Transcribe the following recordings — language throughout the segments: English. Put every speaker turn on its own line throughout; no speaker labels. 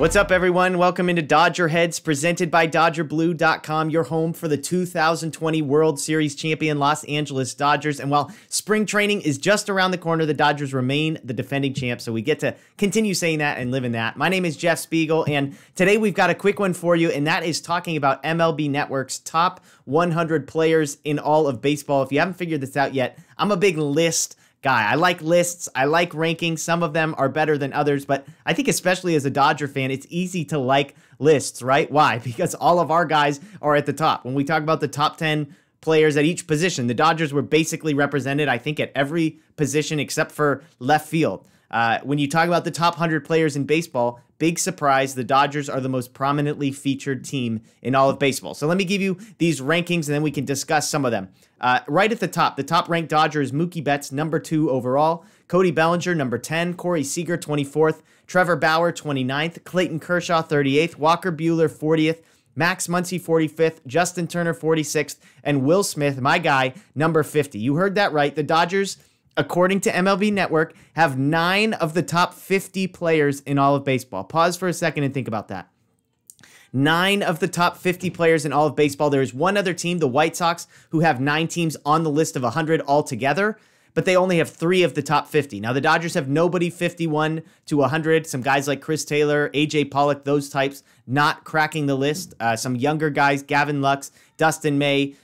What's up, everyone? Welcome into Dodger Heads, presented by DodgerBlue.com, your home for the 2020 World Series champion Los Angeles Dodgers. And while spring training is just around the corner, the Dodgers remain the defending champs, so we get to continue saying that and live in that. My name is Jeff Spiegel, and today we've got a quick one for you, and that is talking about MLB Network's top 100 players in all of baseball. If you haven't figured this out yet, I'm a big list guy. I like lists. I like rankings. Some of them are better than others, but I think especially as a Dodger fan, it's easy to like lists, right? Why? Because all of our guys are at the top. When we talk about the top 10 players at each position, the Dodgers were basically represented, I think, at every position except for left field. When you talk about the top 100 players in baseball, big surprise, the Dodgers are the most prominently featured team in all of baseball. So let me give you these rankings, and then we can discuss some of them. Right at the top ranked Dodger is Mookie Betts, number 2 overall. Cody Bellinger, number 10. Corey Seeger, 24th. Trevor Bauer, 29th. Clayton Kershaw, 38th. Walker Buehler, 40th. Max Muncy, 45th. Justin Turner, 46th. And Will Smith, my guy, number 50. You heard that right. The Dodgers, according to MLB Network, have 9 of the top 50 players in all of baseball. Pause for a second and think about that. 9 of the top 50 players in all of baseball. There is one other team, the White Sox, who have 9 teams on the list of 100 altogether, but they only have 3 of the top 50. Now, the Dodgers have nobody 51 to 100. Some guys like Chris Taylor, A.J. Pollock, those types, not cracking the list. Some younger guys, Gavin Lux, Dustin May,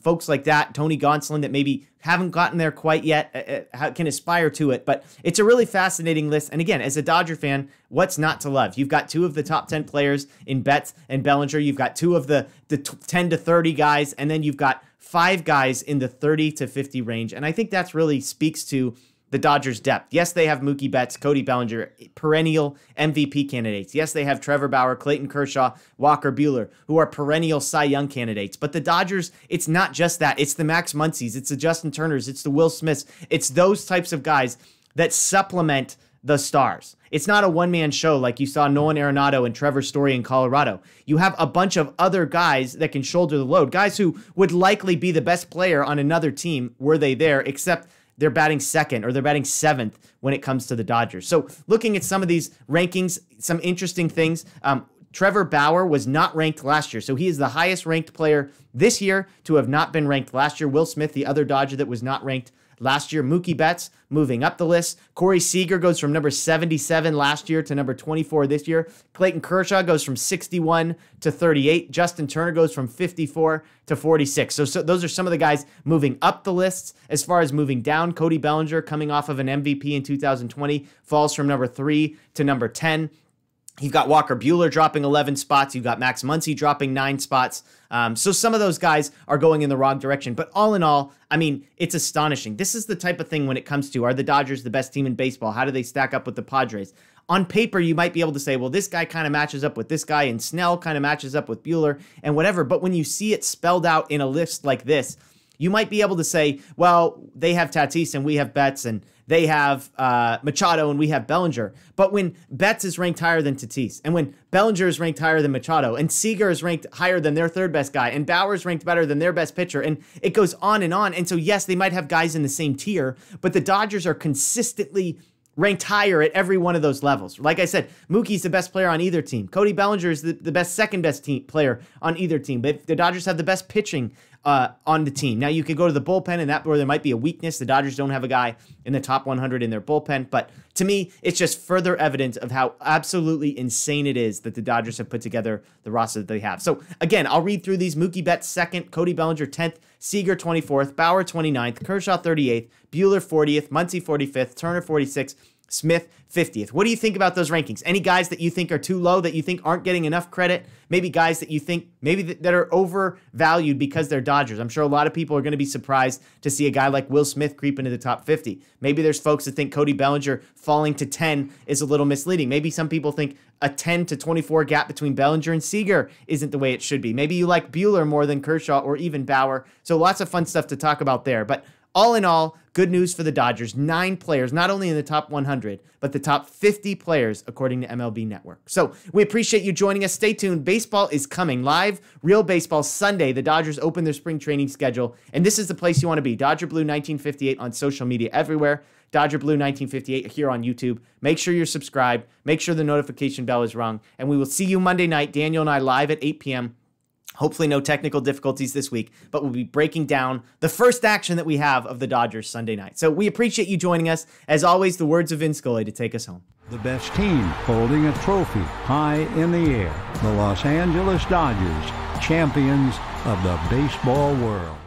folks like that, Tony Gonsolin, that maybe haven't gotten there quite yet, can aspire to it. But it's a really fascinating list. And again, as a Dodger fan, what's not to love? You've got 2 of the top 10 players in Betts and Bellinger. You've got 2 of the 10 to 30 guys. And then you've got 5 guys in the 30 to 50 range. And I think that's really speaks to the Dodgers' depth. Yes, they have Mookie Betts, Cody Bellinger, perennial MVP candidates. Yes, they have Trevor Bauer, Clayton Kershaw, Walker Buehler, who are perennial Cy Young candidates. But the Dodgers, it's not just that. It's the Max Muncies, it's the Justin Turners, it's the Will Smiths. It's those types of guys that supplement the stars. It's not a one-man show like you saw Nolan Arenado and Trevor Story in Colorado. You have a bunch of other guys that can shoulder the load, guys who would likely be the best player on another team were they there, except they're batting second or they're batting 7th when it comes to the Dodgers. So looking at some of these rankings, some interesting things. Trevor Bauer was not ranked last year, so he is the highest ranked player this year to have not been ranked last year. Will Smith, the other Dodger that was not ranked last year. Mookie Betts moving up the list. Corey Seager goes from number 77 last year to number 24 this year. Clayton Kershaw goes from 61 to 38. Justin Turner goes from 54 to 46. So those are some of the guys moving up the lists. As far as moving down, Cody Bellinger, coming off of an MVP in 2020, falls from number 3 to number 10. You've got Walker Buehler dropping 11 spots. You've got Max Muncy dropping 9 spots. So some of those guys are going in the wrong direction. But all in all, I mean, it's astonishing. This is the type of thing when it comes to, are the Dodgers the best team in baseball? How do they stack up with the Padres? On paper, you might be able to say, well, this guy kind of matches up with this guy, and Snell kind of matches up with Buehler and whatever. But when you see it spelled out in a list like this, you might be able to say, well, they have Tatis and we have Betts, and they have Machado and we have Bellinger. But when Betts is ranked higher than Tatis, and when Bellinger is ranked higher than Machado, and Seeger is ranked higher than their 3rd best guy, and Bauer is ranked better than their best pitcher, and it goes on and on. And so, yes, they might have guys in the same tier, but the Dodgers are consistently ranked higher at every one of those levels. Like I said, Mookie's the best player on either team. Cody Bellinger is the best, 2nd best player on either team. But the Dodgers have the best pitching on the team. Now, you could go to the bullpen, and that where there might be a weakness. The Dodgers don't have a guy in the top 100 in their bullpen. But to me, it's just further evidence of how absolutely insane it is that the Dodgers have put together the roster that they have. So, again, I'll read through these. Mookie Betts 2nd, Cody Bellinger 10th, Seager 24th, Bauer 29th, Kershaw 38th, Buehler 40th, Muncy 45th, Turner 46th, Smith 50th. What do you think about those rankings? Any guys that you think are too low, that you think aren't getting enough credit? Maybe guys that you think maybe that are overvalued because they're Dodgers. I'm sure a lot of people are going to be surprised to see a guy like Will Smith creep into the top 50. Maybe there's folks that think Cody Bellinger falling to 10 is a little misleading. Maybe some people think a 10 to 24 gap between Bellinger and Seager isn't the way it should be. Maybe you like Buehler more than Kershaw or even Bauer. So lots of fun stuff to talk about there. But all in all, good news for the Dodgers. 9 players, not only in the top 100, but the top 50 players, according to MLB Network. So we appreciate you joining us. Stay tuned. Baseball is coming live. Real Baseball Sunday. The Dodgers open their spring training schedule, and this is the place you want to be. Dodger Blue 1958 on social media everywhere. Dodger Blue 1958 here on YouTube. Make sure you're subscribed. Make sure the notification bell is rung. And we will see you Monday night. Daniel and I live at 8 p.m. Hopefully no technical difficulties this week, but we'll be breaking down the first action that we have of the Dodgers Sunday night. So we appreciate you joining us. As always, the words of Vin Scully to take us home.
The best team holding a trophy high in the air. The Los Angeles Dodgers, champions of the baseball world.